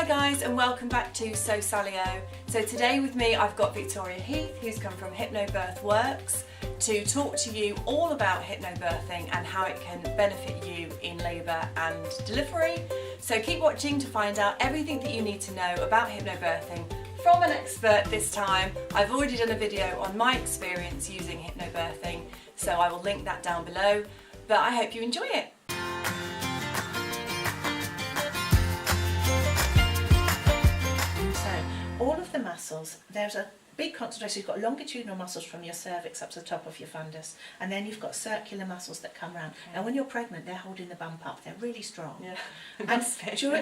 guys, and welcome back to So Sallyo. So today with me I've got Victoria Heath, who's come from Hypnobirth Works, to talk to you all about hypnobirthing and how it can benefit you in labour and delivery. So keep watching to find out everything that you need to know about hypnobirthing from an expert this time. I've already done a video on my experience using hypnobirthing, so I will link that down below, but I hope you enjoy it. All of the muscles, there's a big concentration. You've got longitudinal muscles from your cervix up to the top of your fundus, and then you've got circular muscles that come around. Okay. And when you're pregnant, they're holding the bump up. They're really strong. Yeah.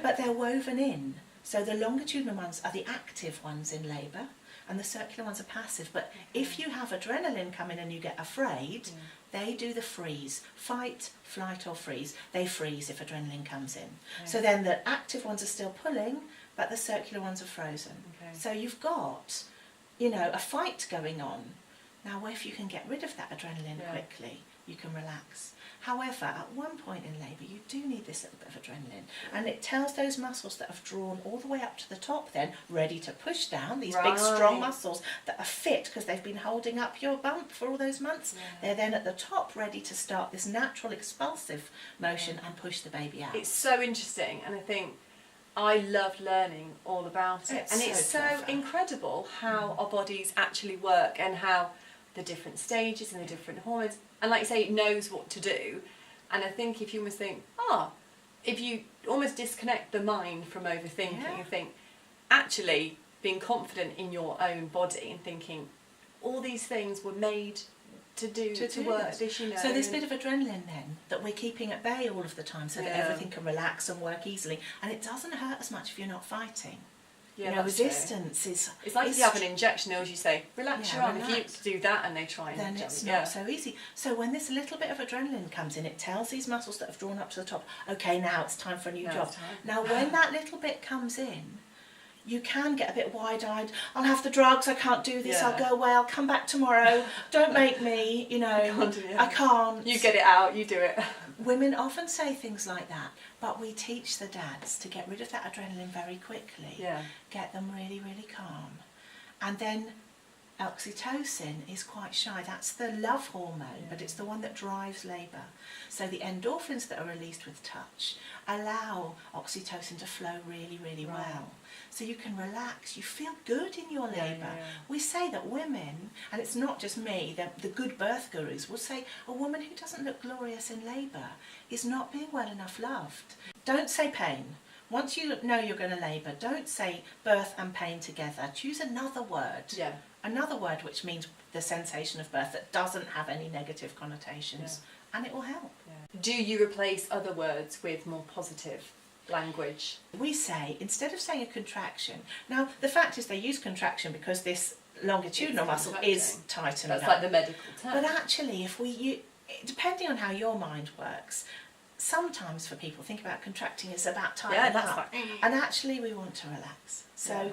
But they're woven in. So the longitudinal ones are the active ones in labour, and the circular ones are passive. But if you have adrenaline come in and you get afraid, they do the freeze. Fight, flight or freeze. They freeze if adrenaline comes in. Okay. So then the active ones are still pulling, but the circular ones are frozen. Okay. So you've got, a fight going on. Now, if you can get rid of that adrenaline quickly, you can relax. However, at one point in labour, you do need this little bit of adrenaline. And it tells those muscles that have drawn all the way up to the top then, ready to push down, these big strong muscles that are fit because they've been holding up your bump for all those months. Yeah. They're then at the top ready to start this natural expulsive motion and push the baby out. It's so interesting, and I think I loved learning all about it. It's so incredible how our bodies actually work and how the different stages and the different hormones, and like you say, it knows what to do. And I think if you almost think, if you almost disconnect the mind from overthinking and think, actually being confident in your own body and thinking all these things were made to work this, So this bit of adrenaline then that we're keeping at bay all of the time, so that everything can relax and work easily, and it doesn't hurt as much if you're not fighting. Resistance is... It's like if you have an injection, as you say, relax your arm. If you do that and they try and... Then it's not so easy. So when this little bit of adrenaline comes in, it tells these muscles that have drawn up to the top, okay, now it's time for a new job. Now when that little bit comes in, you can get a bit wide-eyed. I'll have the drugs, I can't do this, I'll go away, I'll come back tomorrow, don't make me, I can't. You get it out, you do it. Women often say things like that, but we teach the dads to get rid of that adrenaline very quickly, get them really, really calm. And then oxytocin is quite shy. That's the love hormone, but it's the one that drives labour. So the endorphins that are released with touch allow oxytocin to flow really, really well. So you can relax, you feel good in your labour. We say that women, and it's not just me, the good birth gurus will say a woman who doesn't look glorious in labour is not being well enough loved. Don't say pain. Once you know you're going to labour, don't say birth and pain together. Choose another word. Another word which means the sensation of birth that doesn't have any negative connotations, and it will help. Do you replace other words with more positive language? We say, instead of saying a contraction, now the fact is they use contraction because this longitudinal muscle is tightening up. That's like the medical term. But actually, depending on how your mind works, sometimes for people think about contracting is about tightening up, and actually we want to relax. So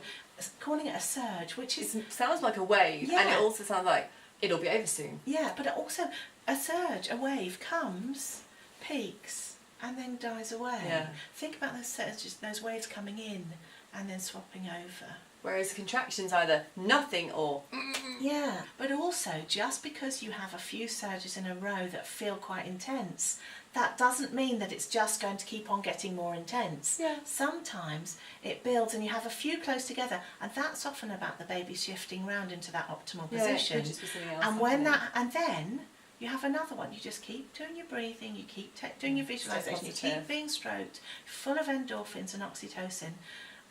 calling it a surge, which sounds like a wave, and it also sounds like it'll be over soon. Yeah, but also a surge, a wave comes, peaks, and then dies away. Think about those surges, those waves coming in and then swapping over. Whereas contractions either nothing or... Yeah, but also just because you have a few surges in a row that feel quite intense, that doesn't mean that it's just going to keep on getting more intense. Sometimes it builds and you have a few close together, and that's often about the baby shifting round into that optimal position. And then you have another one. You just keep doing your breathing, you keep doing your visualisation, you keep being stroked, full of endorphins and oxytocin.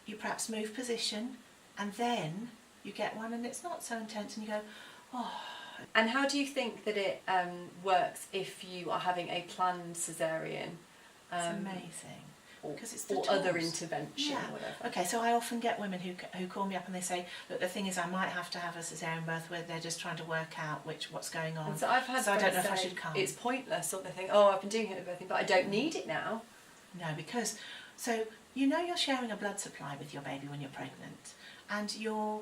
You perhaps move position, and then you get one and it's not so intense, and you go, oh. And how do you think that it works if you are having a planned caesarean? It's amazing. Because it's or other intervention, or whatever. Okay, so I often get women who call me up and they say, look, the thing is I might have to have a caesarean birth where they're just trying to work out what's going on. And so I've had I don't know if I should come. It's pointless, or they think, I've been doing hypnobirthing, but I don't need it now. No, because you're sharing a blood supply with your baby when you're pregnant, and your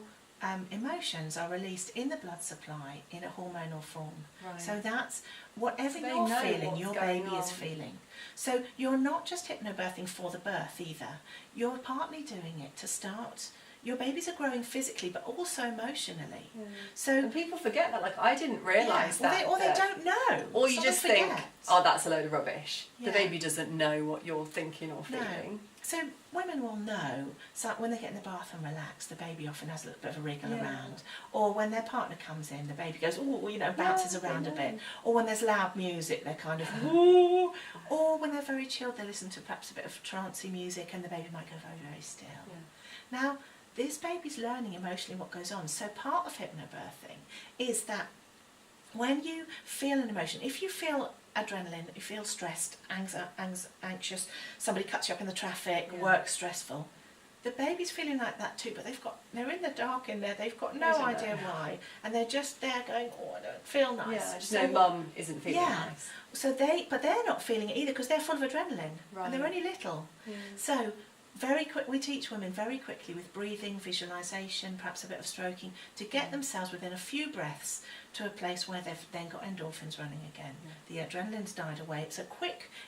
emotions are released in the blood supply in a hormonal form. Right. So that's whatever So you're know feeling, what's your going baby is on. feeling. So you're not just hypnobirthing for the birth either. You're partly doing it to start. Your babies are growing physically, but also emotionally. Yeah. So And people forget that. Like, I didn't realise that. Or they don't know. Or you Some just forget. think, oh, that's a load of rubbish. Yeah. The baby doesn't know what you're thinking or feeling. So women will know, so when they get in the bath and relax, the baby often has a little bit of a wriggle around. Or when their partner comes in, the baby goes, ooh, you know, bounces around a bit. Or when there's loud music, they're kind of, ooh. Or when they're very chilled, they listen to perhaps a bit of trancey music and the baby might go very, very still. Yeah. Now, this baby's learning emotionally what goes on. So part of hypnobirthing is that when you feel an emotion, if you feel adrenaline, you feel stressed, anxious, somebody cuts you up in the traffic, work stressful, the baby's feeling like that too, but they're in the dark in there, they've got no idea why, and they're just there going, oh, I don't feel nice. Yeah, I just know mum isn't feeling nice. So but they're not feeling it either because they're full of adrenaline, and they're only little. Yeah. So we teach women very quickly with breathing, visualisation, perhaps a bit of stroking, to get themselves within a few breaths to a place where they've then got endorphins running again. The adrenaline's died away.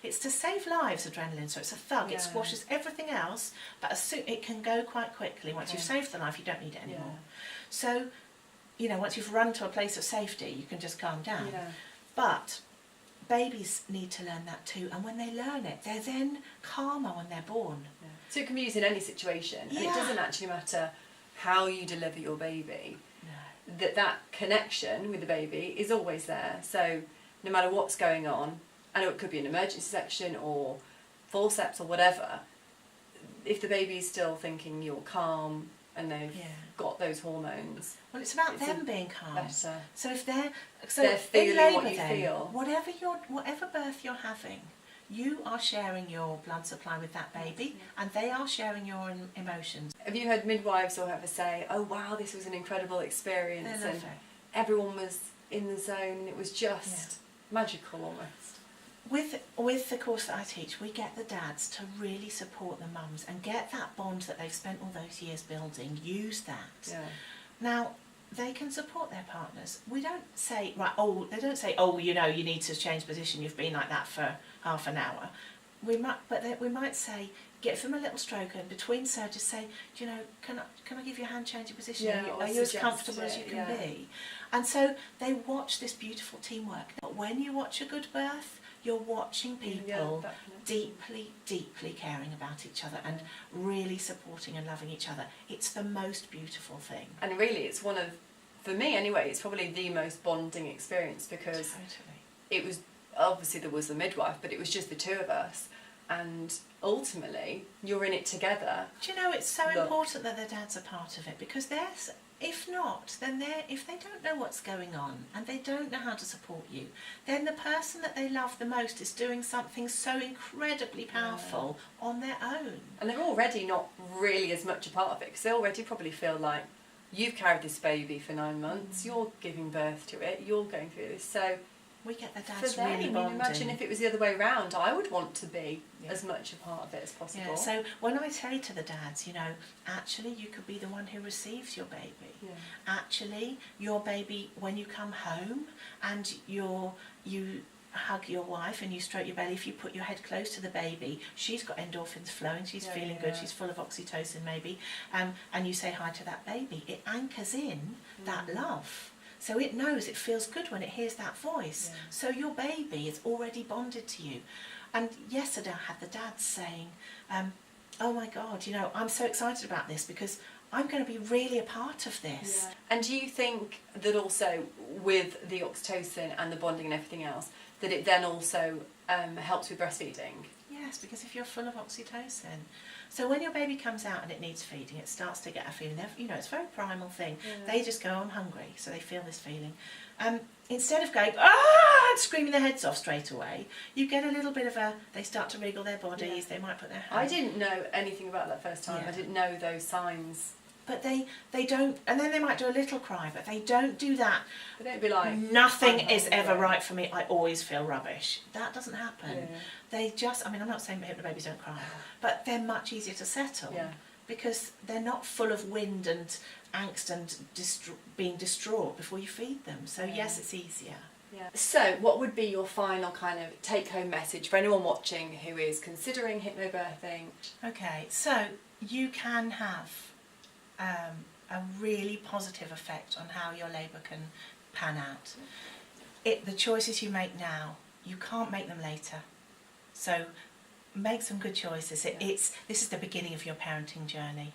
It's to save lives, adrenaline, so it's a thug. It squashes everything else, but it can go quite quickly. Once you've saved the life, you don't need it anymore. So, you know, once you've run to a place of safety, you can just calm down. But babies need to learn that too, and when they learn it, they're then calmer when they're born. So it can be used in any situation, and it doesn't actually matter how you deliver your baby. That connection with the baby is always there. So no matter what's going on, I know it could be an emergency section or forceps or whatever, if the baby's still thinking you're calm and they've got those hormones. Well, it's about them being calm. Better. So if they're feeling in labour what you feel. Whatever birth you're having, you are sharing your blood supply with that baby, and they are sharing your emotions. Have you heard midwives or ever say, oh wow, this was an incredible experience, and everyone was in the zone and it was just magical almost? With the course that I teach, we get the dads to really support the mums and get that bond that they've spent all those years building, use that. Now, they can support their partners. We don't say, they don't say, oh, you know, you need to change position, you've been like that for half an hour. We might say, give them a little stroke, and between surgeries say, do you know, can I give you a hand changing position? Are you as comfortable as you can be? And so they watch this beautiful teamwork. But when you watch a good birth, you're watching people deeply, deeply caring about each other and really supporting and loving each other. It's the most beautiful thing. And really, it's for me anyway, it's probably the most bonding experience, because it was, obviously there was the midwife, but it was just the two of us. And ultimately, you're in it together. Do you know, it's so important that the dads are part of it, because if not, then if they don't know what's going on and they don't know how to support you, then the person that they love the most is doing something so incredibly powerful on their own. And they're already not really as much a part of it, because they already probably feel like you've carried this baby for 9 months, you're giving birth to it, you're going through this. So we get the dads really bonding. Imagine if it was the other way around. I would want to be as much a part of it as possible. Yeah, so when I say to the dads, you know, actually you could be the one who receives your baby. Yeah. Actually, your baby, when you come home and you hug your wife and you stroke your belly, if you put your head close to the baby, she's got endorphins flowing, she's feeling good, she's full of oxytocin maybe, and you say hi to that baby. It anchors in that love. So it knows, it feels good when it hears that voice. Yeah. So your baby is already bonded to you. And yesterday I had the dads saying, oh my God, you know, I'm so excited about this because I'm going to be really a part of this. Yeah. And do you think that also with the oxytocin and the bonding and everything else, that it then also helps with breastfeeding? Yes, because if you're full of oxytocin, so when your baby comes out and it needs feeding, it starts to get a feeling. You know, it's a very primal thing. Yeah. They just go, I'm hungry, so they feel this feeling. Instead of going, and screaming their heads off straight away, you get a little bit of they start to wriggle their bodies, they might put their hands. I didn't know anything about that first time. I didn't know those signs. But they don't, and then they might do a little cry, but they don't do that. They don't be like, nothing is ever right for me, I always feel rubbish. That doesn't happen. Yeah. They just, I mean, I'm not saying hypnobabies don't cry, but they're much easier to settle because they're not full of wind and angst and being distraught before you feed them. So yes, it's easier. Yeah. So what would be your final kind of take-home message for anyone watching who is considering hypnobirthing? Okay, so you can have a really positive effect on how your labour can pan out. The choices you make now, you can't make them later. So make some good choices. This is the beginning of your parenting journey.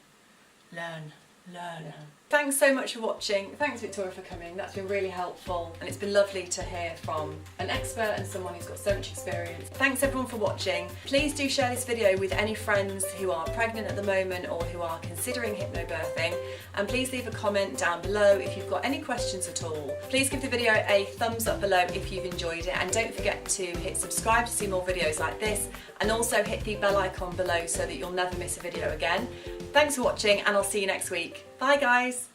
Learn. Yeah. Thanks so much for watching. Thanks Victoria for coming. That's been really helpful, and it's been lovely to hear from an expert and someone who's got so much experience. Thanks everyone for watching. Please do share this video with any friends who are pregnant at the moment or who are considering hypnobirthing, and please leave a comment down below if you've got any questions at all. Please give the video a thumbs up below if you've enjoyed it, and don't forget to hit subscribe to see more videos like this, and also hit the bell icon below so that you'll never miss a video again. Thanks for watching, and I'll see you next week. Bye guys!